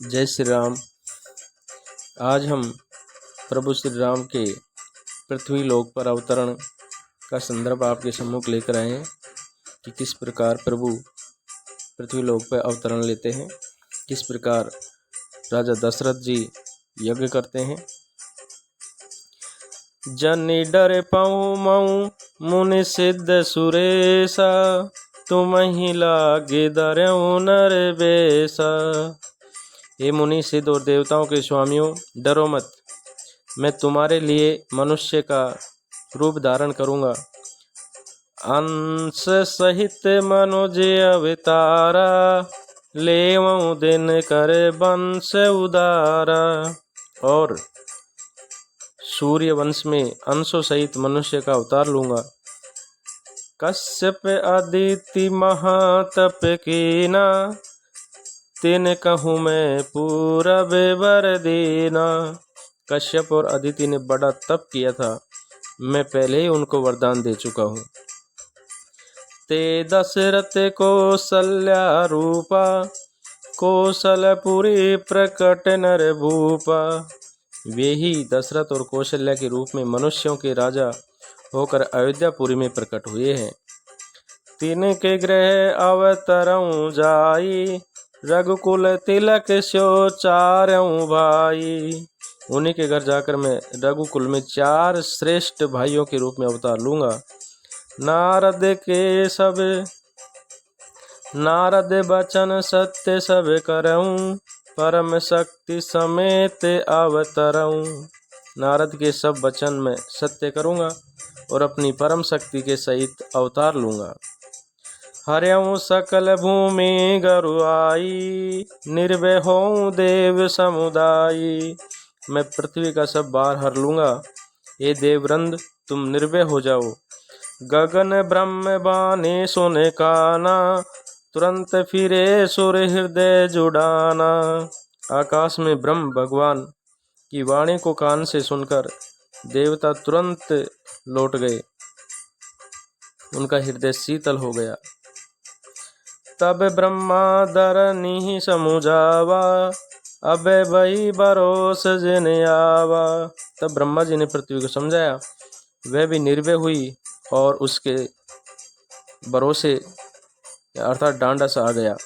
जय श्री राम। आज हम प्रभु श्री राम के पृथ्वी लोक पर अवतरण का संदर्भ आपके सम्मुख लेकर आए हैं कि किस प्रकार प्रभु पृथ्वी लोक पर अवतरण लेते हैं, किस प्रकार राजा दशरथ जी यज्ञ करते हैं। जनि डर पऊ मऊ मुनि सिद्ध सुरेशा, तुम ही लागे दरऊ नर बेसा। हे मुनि सिद्ध और देवताओं के स्वामियों, डरो मत, मैं तुम्हारे लिए मनुष्य का रूप धारण करूंगा। अंश सहित मनुज अवतारा, लेवऊं दिन कर वंश उदारा। और सूर्य वंश में अंशों सहित मनुष्य का अवतार लूंगा। कश्यप अदिति महातप कीना, तिन कहूँ मैं पूरब वर देना। कश्यप और अदिति ने बड़ा तप किया था, मैं पहले ही उनको वरदान दे चुका हूँ। ते दशरथ कौसल्या रूपा, कौशलपुरी प्रकट नर भूपा। वे ही दशरथ और कौशल्या के रूप में मनुष्यों के राजा होकर अयोध्यापुरी में प्रकट हुए हैं। तीन के ग्रह अवतरऊं जाई, रघुकुल तिलक स्यो चारऊं भाई। उन्हीं के घर जाकर मैं रघुकुल में 4 श्रेष्ठ भाइयों के रूप में अवतार लूंगा। नारद बचन सत्य सब करऊं, परम शक्ति समेत अवतरऊं। नारद के सब वचन मैं सत्य करूंगा और अपनी परम शक्ति के सहित अवतार लूंगा। हर्यऊं सकल भूमि गरुआई, निर्भय होऊं देव समुदायी। मैं पृथ्वी का सब भार हर लूंगा। हे देववृंद, तुम निर्भय हो जाओ। गगन ब्रह्म बानी सुने काना, तुरंत फिरे सुर हृदय जुड़ाना। आकाश में ब्रह्म भगवान की वाणी को कान से सुनकर देवता तुरंत लौट गए, उनका हृदय शीतल हो गया। तब ब्रह्मा धरनी समुझावा, अब वही भरोस जिन आवा। तब ब्रह्मा जी ने पृथ्वी को समझाया, वह भी निर्भय हुई और उसके भरोसे अर्थात डांडस आ गया।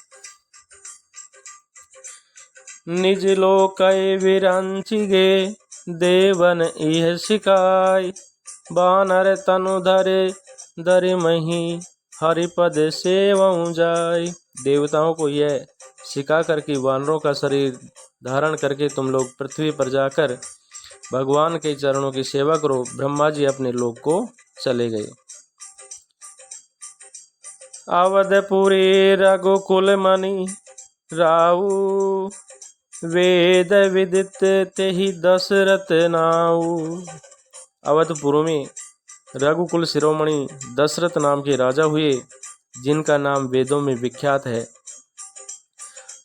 निज लोक विरंची गे, देवन इह सिखाई। बानर तनु धरे दरि मही, हरिपद सेवऊं जाय। देवताओं को यह सिखा कर कि वानरों का शरीर धारण करके तुम लोग पृथ्वी पर जाकर भगवान के चरणों की सेवा करो। ब्रह्मा जी अपने लोक को चले गए। अवधपुरी रघुकुल मणि राऊ, वेद विदित तेहि दशरथ नाऊ। अवधपुर में रघुकुल शिरोमणि दशरथ नाम के राजा हुए, जिनका नाम वेदों में विख्यात है।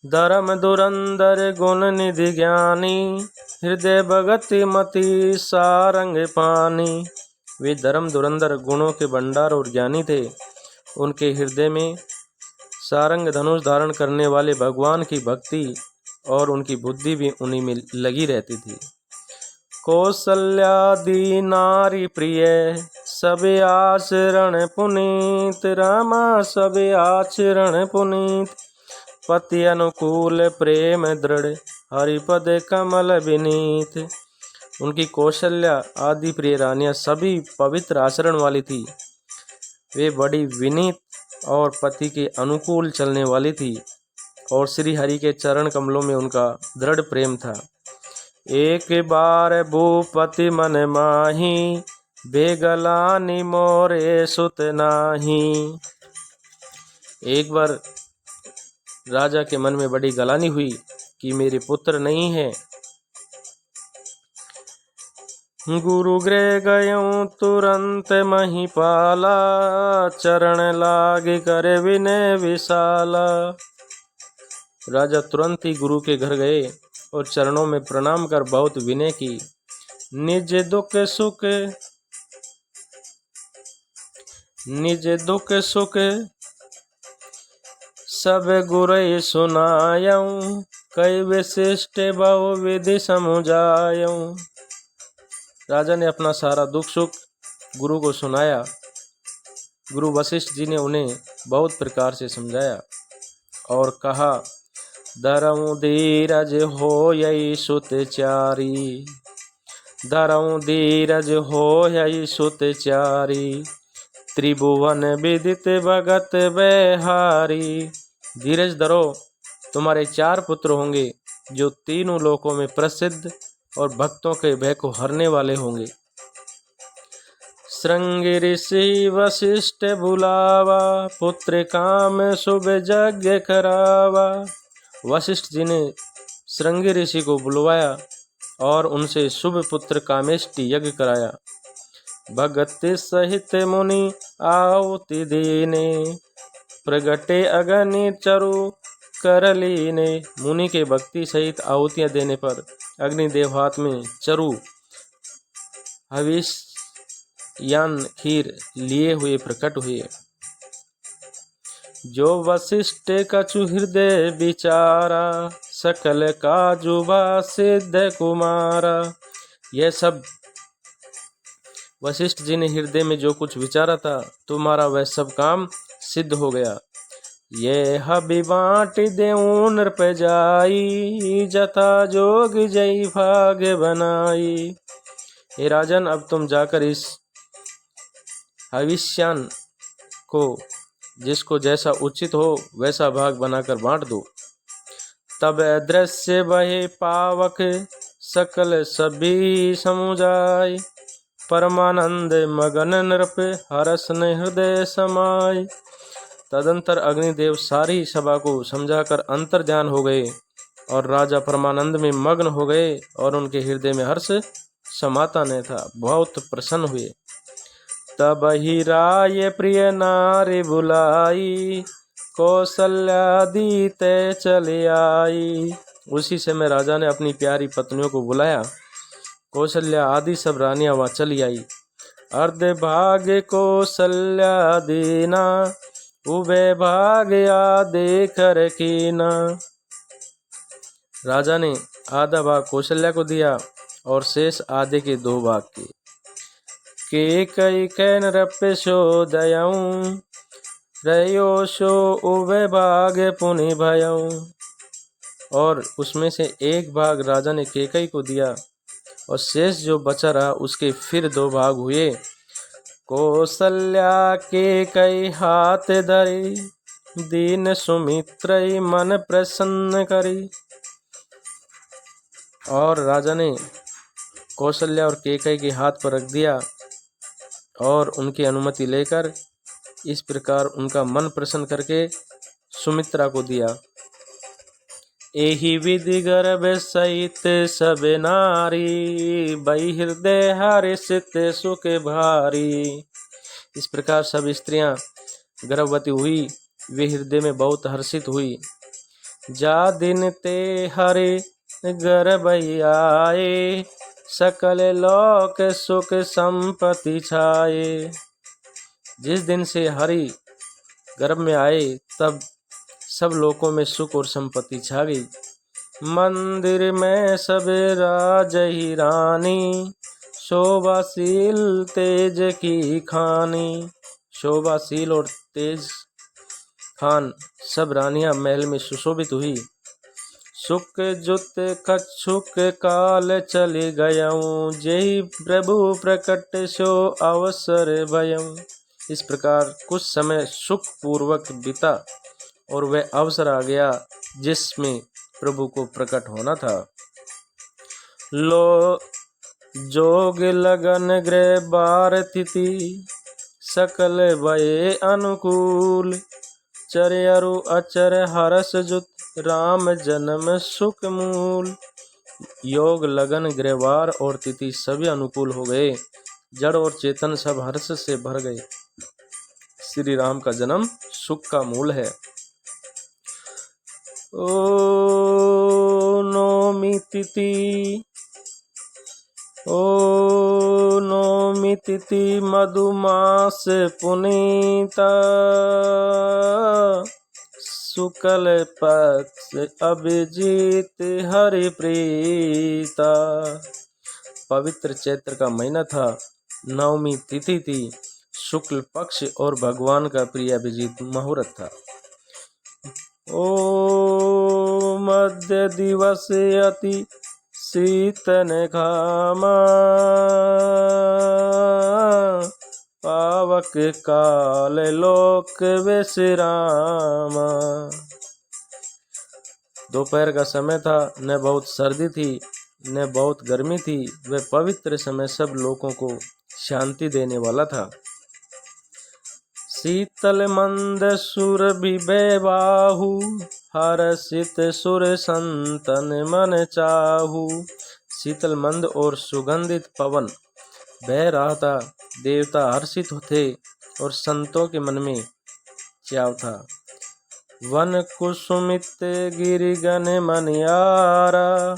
धर्म धुरंधर गुण निधि ज्ञानी, हृदय भगति मति सारंग पानी। वे धर्म धुरंधर गुणों के भंडार और ज्ञानी थे। उनके हृदय में सारंग धनुष धारण करने वाले भगवान की भक्ति और उनकी बुद्धि भी उन्हीं में लगी रहती थी। कौसल्यादि नारी प्रिय, सब आचरण पुनीत। रामा सब आचरण पुनीत, पति अनुकूल प्रेम दृढ़, हरिपद कमल विनीत। उनकी कौशल्या आदि प्रिय रानियां सभी पवित्र आचरण वाली थी। वे बड़ी विनीत और पति के अनुकूल चलने वाली थी और श्री हरि के चरण कमलों में उनका दृढ़ प्रेम था। एक बार भूपति मन माही, बेगलानी मोरे सुत नाही। एक बार राजा के मन में बड़ी गलानी हुई कि मेरे पुत्र नहीं है। गुरु गृह गयों तुरंत महिपाला, चरण लागे करे विनय विशाला। राजा तुरंत ही गुरु के घर गए और चरणों में प्रणाम कर बहुत विनय की। निज दुख सुख सब गुरु सुनायऊं, कई विशिष्ट बहुविधि समुझायूं। राजा ने अपना सारा दुख सुख गुरु को सुनाया। गुरु वशिष्ठ जी ने उन्हें बहुत प्रकार से समझाया और कहा, धरऊं धीरज होयई सुतचारी, धरऊं धीरज होयई सुतचारी, त्रिभुवन विदित भगत बेहारी। धीरज धरो, तुम्हारे 4 पुत्र होंगे जो तीनों लोकों में प्रसिद्ध और भक्तों के भय को हरने वाले होंगे। श्रृंगी ऋषि वशिष्ठ बुलावा, पुत्र काम शुभ यज्ञ करावा। वशिष्ठ जी ने श्रृंगी ऋषि को बुलवाया और उनसे शुभ पुत्र कामेष्टि यज्ञ कराया। भगत सहित मुनि आहुति दीने, प्रगटे अग्नि चरु करलीने। मुनि के भक्ति सहित आहुतियां देने पर अग्निदेव हाथ में चरु हविष यान खीर लिए हुए प्रकट हुए। जो वशिष्ठ कछु हृदय विचारा, सकल काजुबा सिद्ध कुमारा। यह सब वशिष्ठ जी ने हृदय में जो कुछ विचारा था, तुम्हारा वह सब काम सिद्ध हो गया। ये हबि बाँट देऊं नृप जाई, जथा जोग जई भाग्य बनाई। हे राजन, अब तुम जाकर इस हविष्यान को जिसको जैसा उचित हो वैसा भाग बनाकर बांट दो। तब दृश्य बहे पावक, सकल सभी समुझाय, परमानंद मगन नृप हरस न हृदय समाय। तदंतर अग्निदेव सारी सभा को समझाकर अंतर ध्यान हो गए और राजा परमानंद में मग्न हो गए और उनके हृदय में हर्ष समाता नहीं था, बहुत प्रसन्न हुए। तब ही राय प्रिय नारी बुलाई, कौशल्यादि ते चले आई। उसी समय राजा ने अपनी प्यारी पत्नियों को बुलाया। कौशल्या आदि सब रानियां वहां चली आई। अर्ध भाग्य कौशल्या दीना, उबे भाग्य आदि कर कीना। राजा ने आधा भाग कौशल्या को दिया और शेष आधे के 2 भाग के। कई कैन रप्य सो दयाऊं, रयो सो उबे भाग पुनि भयऊं। और उसमें से 1 भाग राजा ने केकई को दिया और शेष जो बचा रहा उसके फिर 2 भाग हुए। कौशल्या के कई हाथ धरी, दीन सुमित्रई मन प्रसन्न करी। और राजा ने कौशल्या और केकई के हाथ पर रख दिया और उनकी अनुमति लेकर इस प्रकार उनका मन प्रसन्न करके सुमित्रा को दिया। एहि विधि गर्भ सहित सब नारी, बई हृदय हर्षित सुख भारी। इस प्रकार सब स्त्रियां गर्भवती हुई, वे हृदय में बहुत हर्षित हुई। जा दिन ते हरे गर्भ आए, सकल लोक सुख संपत्ति छाए। जिस दिन से हरि गर्भ में आए तब सब लोकों में सुख और संपत्ति छा गई। मंदिर में सब राज ही रानी, शोभाशील तेज की खानी। शोभाशील और तेज खान सब रानियां महल में सुशोभित हुई। सुख जुत कछुक काल चले गयऊं, जेहि प्रभु प्रकट सो अवसर भयऊं। इस प्रकार कुछ समय सुख पूर्वक बीता और वह अवसर आ गया जिसमें प्रभु को प्रकट होना था। लो जोग लगन गृह बार तिथि, सकल भये अनुकूल, चर अरु अचर हरस जुत, राम जन्म सुख मूल। योग लगन गृहवार और तिथि सभी अनुकूल हो गए, जड़ और चेतन सब हर्ष से भर गए। श्री राम का जन्म सुख का मूल है। ओ नौमी तिथि, ओ नौमी तिथि मधुमास पुनीता, शुक्ल पक्ष अभिजीत हरि प्रीता। पवित्र चैत्र का महीना था, नवमी तिथि थी, शुक्ल पक्ष और भगवान का प्रिय अभिजीत मुहूर्त था। ओ मध्य दिवस अति शीतन घामा, पावक काल लोक विश्रामा। दोपहर का समय था, न बहुत सर्दी थी न बहुत गर्मी थी। वह पवित्र समय सब लोगों को शांति देने वाला था। शीतल मंद सुर विभय बाहु, हर्षित सुर संतन मन चाहू। शीतल मंद और सुगंधित पवन बह रहा था, देवता हर्षित थे और संतों के मन में चाव था। वन कुसुमित गिरिगन मनियारा,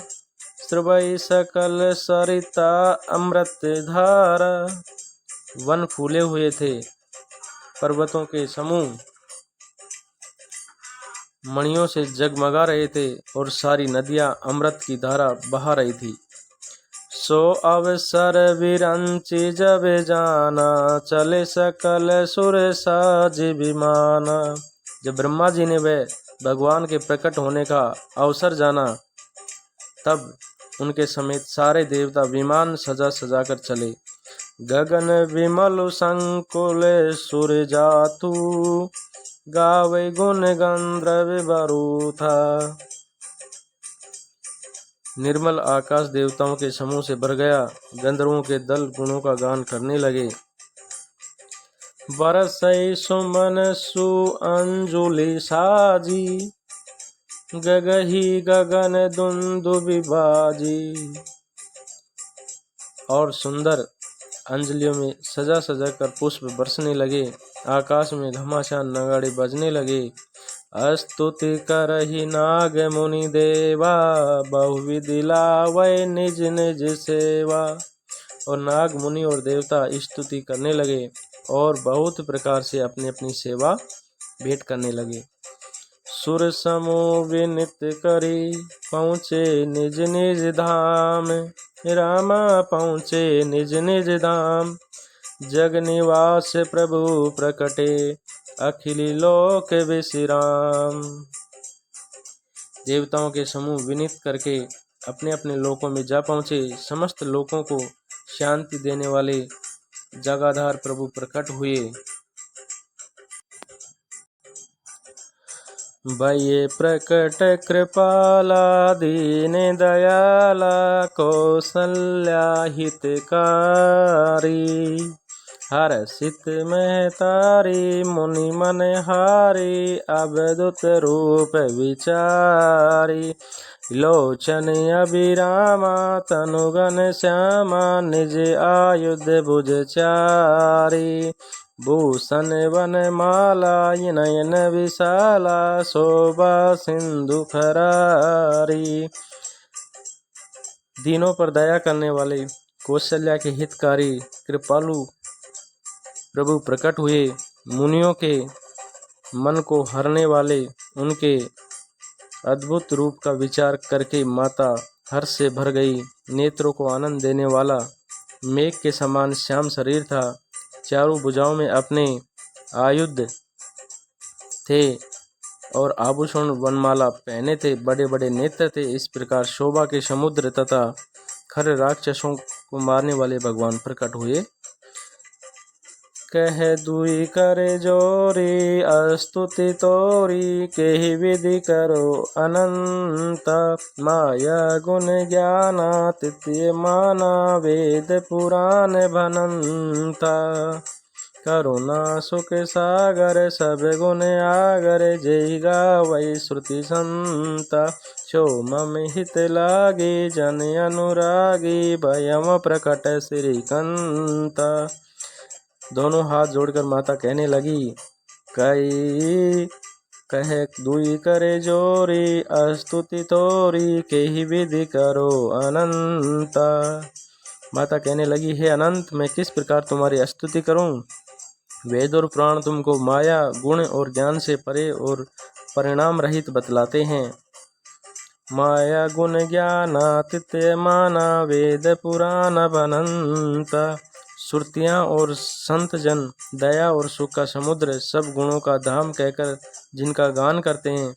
श्रवै सकल सरिता अमृत धारा। वन फूले हुए थे, पर्वतों के समूह मणियों से जगमगा रहे थे और सारी नदियां अमृत की धारा बहा रही थी। सो अवसर विरंचि जब जाना, चले सकल सुर साज विमाना। जब ब्रह्मा जी ने वह भगवान के प्रकट होने का अवसर जाना, तब उनके समेत सारे देवता विमान सजा सजा कर चले। गगन विमल संकुल सुर जातु, गावे गुण गंधर्व बरू था। निर्मल आकाश देवताओं के समूह से भर गया। गंधर्वों के दल गुणों का गान करने लगे। बरसई सुमन सु अंजुलि साजी, गगही गगन दुंदुभि बाजी। और सुंदर अंजलियों में सजा सजा कर पुष्प बरसने लगे। आकाश में घमासान नगाड़े बजने लगे। स्तुति करहि नाग मुनि देवा, बहुविधि लावै निज निज सेवा। और नाग मुनि और देवता स्तुति करने लगे और बहुत प्रकार से अपनी अपनी सेवा भेंट करने लगे। सुर समूह विनित करी, पहुँचे निज निज धाम। रामा पहुँचे निज निज धाम, जग निवास प्रभु प्रकटे, अखिल लोक विश्राम। देवताओं के समूह विनीत करके अपने अपने लोकों में जा पहुँचे। समस्त लोकों को शांति देने वाले जगाधार प्रभु प्रकट हुए। भये प्रकट कृपाला, दीन दयाला, कौसल्या हितकारी। हर्षित महतारी, मुनि मन हारी, अवधूत रूप विचारी। लोचन अभिरामा, तनुगन श्यामा, निज आयुध भुज चारी। भूषण वन माला, नयन विशाला, शोभा सिंधु खरारी। दीनों पर दया करने वाले, कौशल्या के हितकारी कृपालु प्रभु प्रकट हुए। मुनियों के मन को हरने वाले उनके अद्भुत रूप का विचार करके माता हर्ष से भर गई। नेत्रों को आनंद देने वाला मेघ के समान श्याम शरीर था। चारों भुजाओं में अपने आयुध थे और आभूषण वनमाला पहने थे। बड़े बड़े नेत्र थे। इस प्रकार शोभा के समुद्र तथा खर राक्षसों को मारने वाले भगवान प्रकट हुए। कह दुई करे जोरी, स्तुति तोरी, केहि विधि करो अनंत। माया गुण ज्ञाना, तृतीय माना, वेद पुराण भनंता। करुणा सुख सागर, सब गुण आगर, जय गावै श्रुति संता। सो मम हित लागे, जन अनुरागी, भयम प्रकट श्रीकंता। दोनों हाथ जोड़कर माता कहने लगी, कह दुई करे जोरी, स्तुति तोरी, केहि विधि करो अनंता। माता कहने लगी, हे अनंत, मैं किस प्रकार तुम्हारी स्तुति करूं। वेद और पुराण तुमको माया गुण और ज्ञान से परे और परिणाम रहित बतलाते हैं। माया गुण ज्ञानातीत माना वेद पुराण बनंता। श्रुतियाँ और संत जन दया और सुख का समुद्र सब गुणों का धाम कहकर जिनका गान करते हैं,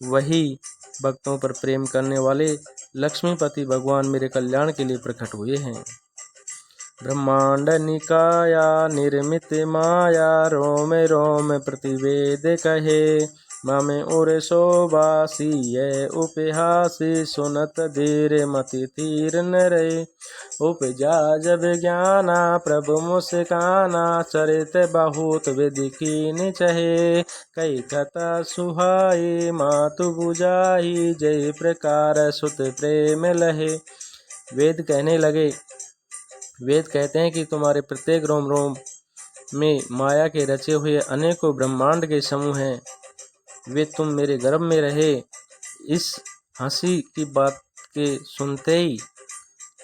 वही भक्तों पर प्रेम करने वाले लक्ष्मीपति भगवान मेरे कल्याण के लिए प्रकट हुए हैं। ब्रह्मांड निकाया निर्मित माया रोम रोम प्रतिवेद कहे। मामे और शोभासी ये उपहासी सुनत धीर मति तीर न रहे। उपजा जब ज्ञाना प्रभु मुस्काना चरित बहुत विधि कीन चहे। कई कथा सुहाई मातु बुझाई जय प्रकार सुत प्रेम लहे। वेद कहने लगे, वेद कहते हैं कि तुम्हारे प्रत्येक रोम रोम में माया के रचे हुए अनेकों ब्रह्मांड के समूह हैं। वे तुम मेरे गर्भ में रहे। इस हंसी की बात के सुनते ही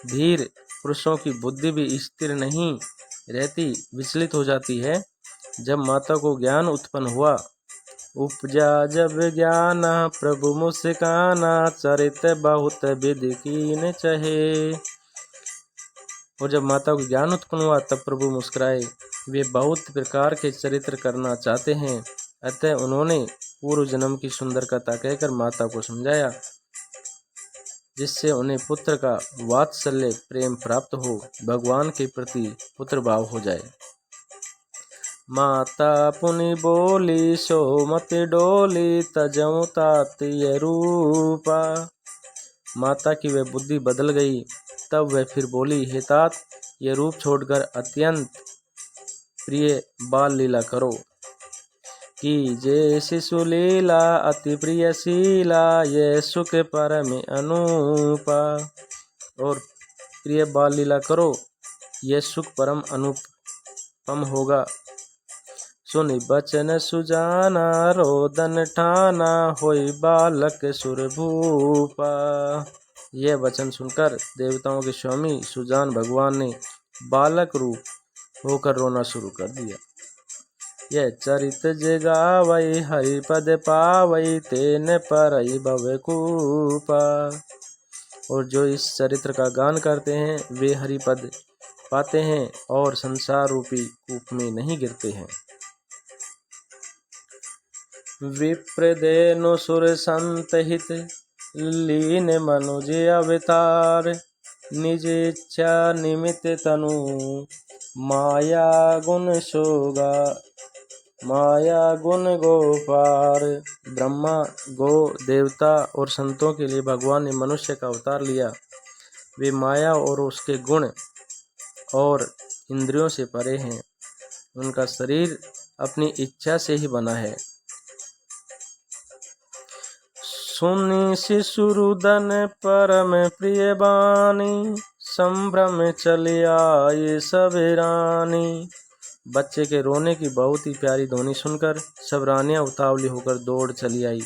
धीर पुरुषों की बुद्धि भी स्थिर नहीं रहती, विचलित हो जाती है। जब माता को ज्ञान उत्पन्न हुआ, उपजा जब ज्ञान प्रभु मुस्काना चरित बहुत विधि कीन चहे। और जब माता को ज्ञान उत्पन्न हुआ तब प्रभु मुस्कुराए। वे बहुत प्रकार के चरित्र करना चाहते हैं, अतः उन्होंने पूर्व जन्म की सुंदर कथा कहकर माता को समझाया, जिससे उन्हें पुत्र का वात्सल्य प्रेम प्राप्त हो, भगवान के प्रति पुत्र भाव हो जाए। माता पुनि बोली सो मत डोली तजऊ तात्य रूपा। माता की वह बुद्धि बदल गई, तब वह फिर बोली, हे तात, ये रूप छोड़कर अत्यंत प्रिय बाल लीला करो। कि जे शिशु लीला अति प्रिय शीला ये सुख परम अनुपा। और प्रिय बाल लीला करो, यह सुख परम अनुपम होगा। सुनि बचन सुजाना रोदन ठाना होई बालक सुरभूपा। यह वचन सुनकर देवताओं के स्वामी सुजान भगवान ने बालक रूप होकर रोना शुरू कर दिया। यह चरित जगावई हरिपद पावई तेन परई भवकूपा। और जो इस चरित्र का गान करते हैं वे हरिपद पाते हैं और संसार रूपी कूप में नहीं गिरते हैं। विप्रदेनु सुर संत हित लीन मनुज अवतार। निज इच्छा निमित्त तनु माया गुण सोगा माया गुण गोपार। ब्रह्मा, गो, देवता और संतों के लिए भगवान ने मनुष्य का अवतार लिया। वे माया और उसके गुण और इंद्रियों से परे हैं। उनका शरीर अपनी इच्छा से ही बना है। सुनि शिशुरुदन परम प्रिय बानी संभ्रम चली आई सब रानी। बच्चे के रोने की बहुत ही प्यारी ध्वनि सुनकर सब रानियां उतावली होकर दौड़ चली आई।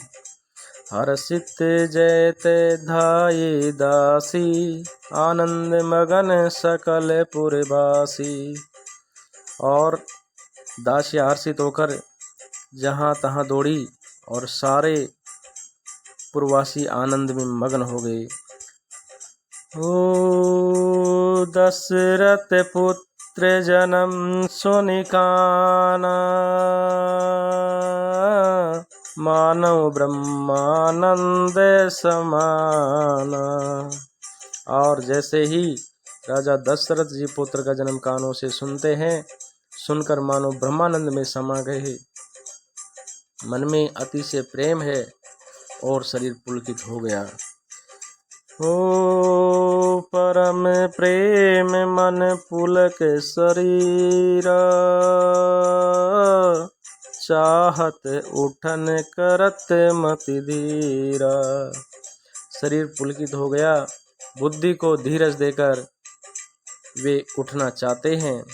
हर्षित जयते धाये दासी आनंद मगन सकल पुरवासी। और दासियां हर्षित होकर जहाँ तहाँ दौड़ी और सारे पुरवासी आनंद में मग्न हो गए। ओ दशरथ पुत्र जन्म सुनि काना मानव ब्रह्मानंद समाना। और जैसे ही राजा दशरथ जी पुत्र का जन्म कानों से सुनते हैं, सुनकर मानो ब्रह्मानंद में समा गए। मन में अतिशय प्रेम है और शरीर पुलकित हो गया। ओ परम प्रेम मन पुलक शरीर चाहत उठन करत मति धीरा। शरीर पुलकित हो गया, बुद्धि को धीरज देकर वे उठना चाहते हैं।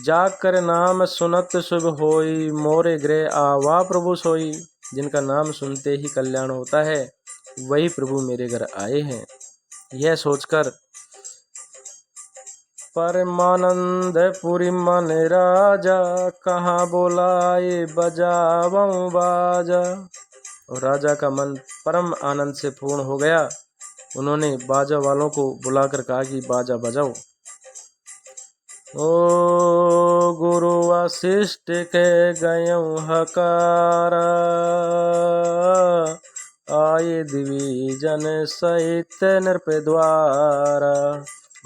जाकर नाम सुनत शुभ होई मोरे गृह आवा प्रभु सोई। जिनका नाम सुनते ही कल्याण होता है, वही प्रभु मेरे घर आए हैं। यह सोचकर परमानंद पुरी मन राजा, कहाँ बोलाए बजाऊं बाजा। और राजा का मन परम आनंद से पूर्ण हो गया। उन्होंने बाजा वालों को बुलाकर कहा कि बाजा बजाओ। ओ गुरु वशिष्ठ के गयं हकारा, आये दिविजन सहित नृप द्वारा।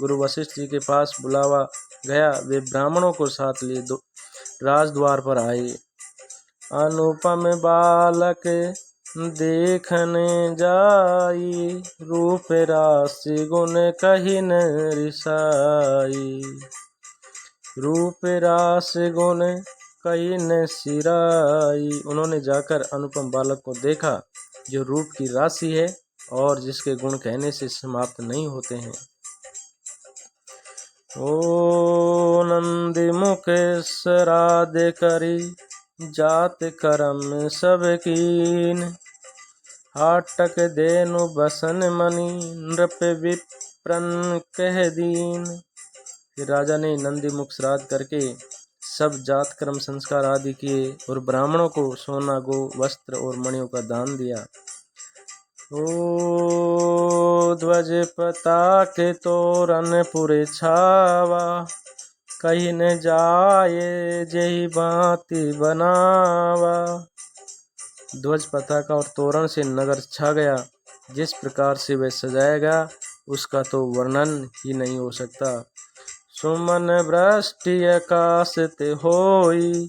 गुरु वशिष्ठ जी के पास बुलावा गया। वे ब्राह्मणों को साथ लिए राजद्वार पर आए। अनुपम बालक देखने जाई, रूप राशि गुण कही न रिसाई। रूप राशि गुण कही न सिराई। उन्होंने जाकर अनुपम बालक को देखा जो रूप की राशि है और जिसके गुण कहने से समाप्त नहीं होते हैं। ओ नंदी मुख श्राद्ध करी, जात कर्म सब कीन। हाटक देनु बसन मणि, नृप विप्रन कह दीन। फिर राजा ने नंदी मुख श्राद्ध करके सब जात कर्म संस्कार आदि किए और ब्राह्मणों को सोना, गो, वस्त्र और मणियों का दान दिया। ओ ध्वज पताके तोरण पुरे छावा, कहीं न जाए जेहि भांति बनावा। ध्वज पताका और तोरण से नगर छा गया। जिस प्रकार से वह सजाया गया उसका तो वर्णन ही नहीं हो सकता। सुमन वृष्टि आकाश ते होई,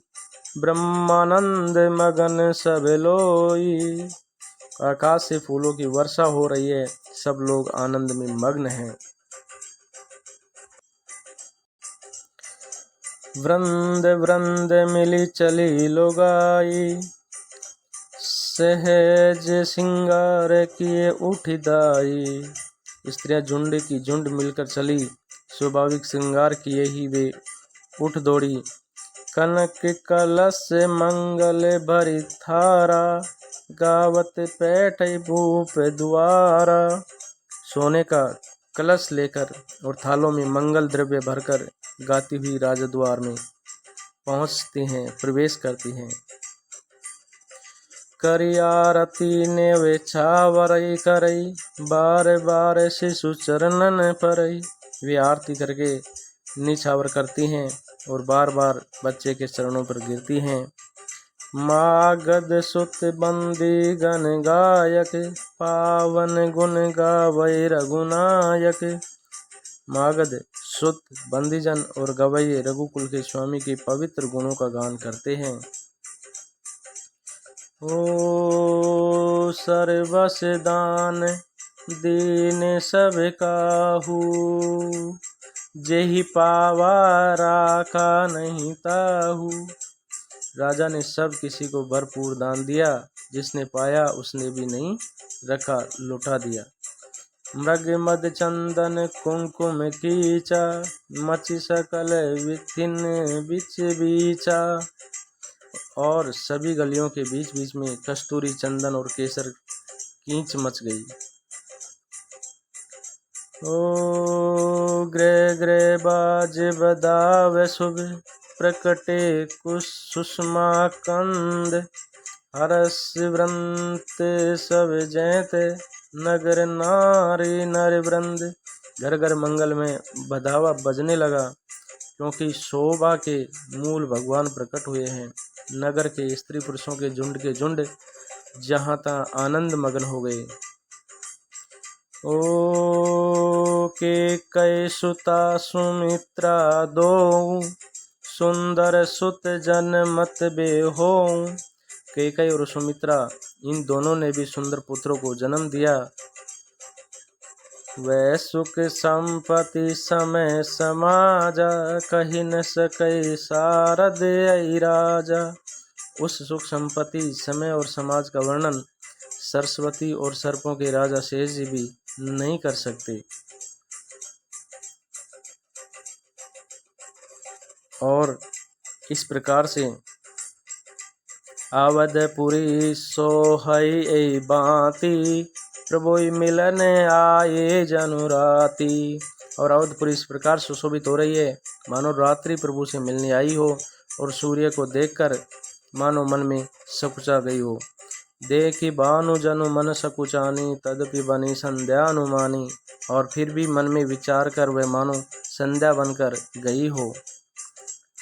ब्रह्मानंद मगन सब लोई। आकाश से फूलों की वर्षा हो रही है, सब लोग आनंद में मग्न हैं। वृंद वृंद मिली चली लोगाई, सहज सिंगार किए उठी दाई। स्त्रियां झुंड की झुंड मिलकर चली, स्वाभाविक श्रृंगार किए ही वे उठ दौड़ी। कनक कलश मंगल भरी थारा, गावत पैठ भूप द्वारा। सोने का कलश लेकर और थालों में मंगल द्रव्य भरकर गाती हुई राजद्वार में पहुंचती हैं, प्रवेश करती हैं। करी आरती ने वे छावरई करई, बार बार शिशु चरणन परई। वे आरती करके निछावर करती हैं और बार बार बच्चे के चरणों पर गिरती हैं। मागध सुत बंदी गण गायक, पावन गुण गावै रघुनायक। मागध सुत बंदीजन और गवैये रघुकुल के स्वामी के पवित्र गुणों का गान करते हैं। ओ सर्वस दान दीन सब काहू, जेहि पावा राखा नहीं ताहू। राजा ने सब किसी को भरपूर दान दिया, जिसने पाया उसने भी नहीं रखा, लुटा दिया। मृग मद चंदन कुंकुम कीचा, मचि सकल विथिन बिच बीचा। और सभी गलियों के बीच बीच में कस्तूरी, चंदन और केसर कीच मच गई। ओ ग्रह ग्रह बाज बदावे शुभ, प्रकटे कुश सुषमा कंद। हरस व्रंत सब जैत, नगर नारी नर वृंद। घर घर मंगल में बधावा बजने लगा, क्योंकि शोभा के मूल भगवान प्रकट हुए हैं। नगर के स्त्री पुरुषों के झुंड जहाँ तहाँ आनंद मगन हो गए। ओ के कई सुता सुमित्रा दो, सुंदर सुत जन मत बेहो। कैकेयी और सुमित्रा इन दोनों ने भी सुंदर पुत्रों को जन्म दिया। वै सुख संपत्ति समय समाजा, कही न सकै सारद अई राजा। उस सुख संपत्ति, समय और समाज का वर्णन सरस्वती और सर्पों के राजा शेष जी भी नहीं कर सकते। और इस प्रकार से अवधपुरी सोहई बाती, प्रभु मिलने आए जनु राती। और अवधपुरी इस प्रकार सुशोभित हो रही है मानो रात्रि प्रभु से मिलने आई हो, और सूर्य को देखकर मानो मन में सकुचा गई हो। देखी भानु जनु मन सकुचानी, तदपि बनी संध्या अनुमानी। और फिर भी मन में विचार कर वह मानो संध्या बनकर गई हो।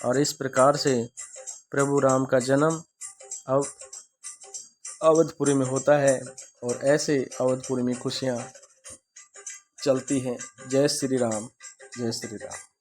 और इस प्रकार से प्रभु राम का जन्म अवधपुरी में होता है, और ऐसे अवधपुरी में खुशियाँ चलती हैं। जय श्री राम, जय श्री राम।